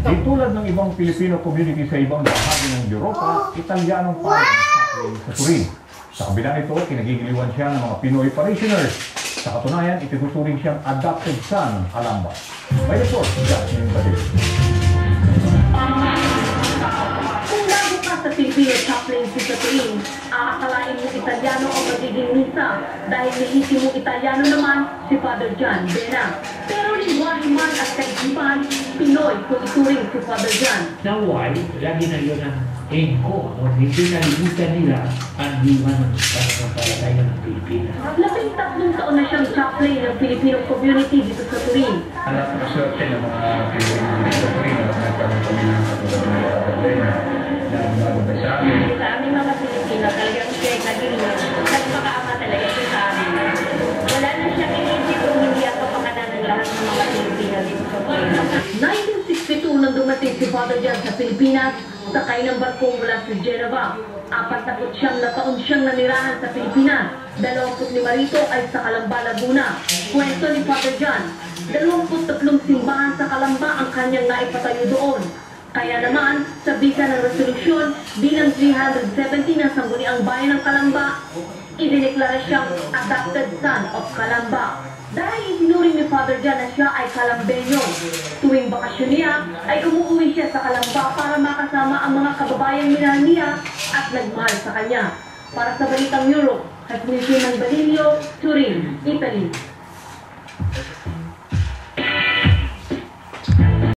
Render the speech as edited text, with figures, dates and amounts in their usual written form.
Di tulad ng ibang Filipino community sa ibang bahagi ng Europa, Italianong pa sa Turin. Sa kabila nito, kinagigiliwan siya ng mga Pinoy parishioners. Sa katunayan, itinuturing siyang adopted son ng Calamba. May report, Jasmine Badil. Kung bago ka sa Filipino chaplain sa Turin, aakalain mo Italiano ang magiging misa dahil lehitimo Italiano naman si Father John Bena. Pero lingwahe man at kaibigan, Pinoy kung ituring si Father John. Naway, lagi na yun ang aim ko. No? Hindi nalimutan nila ang diwa ng pananampalataya ng Pilipinas. 13 taon na siyang chaplain ng Filipino community dito sa Turin. Napakaswerte ng mga Pilipino dito sa Turin at nagkaroon kami ng katulad ng mga Bena na maganda sa amin. Sa aming mga Pilipino, talagang siya ay nagpakaama talaga siya sa amin. Wala na siyang inisip kung hindi ako pakatan ng lahat ng mga Pilipino dito sa Turin. 1962 nang dumating si Father John sa Pilipinas, sakay ng barko mula sa Geneva. 49 na taon siyang nanirahan sa Pilipinas. 25 rito ay sa Calamba, Laguna. Kwento ni Father John, 23 simbahan sa Calamba ang kanyang naipatayo doon. Kaya naman, sa bisa ng resolusyon, bilang 370 na sangguniang bayan ng Calamba, idineklara siyang adopted son of Calamba. Dahil isinuring ni Father John na siya ay Calambeño. Tuwing bakasyon niya, ay umuwi siya sa Calamba para makasama ang mga kababayang minahal niya at nagmahal sa kanya. Para sa Balitang Europe, Jasmine Badilio, Turin, Italy.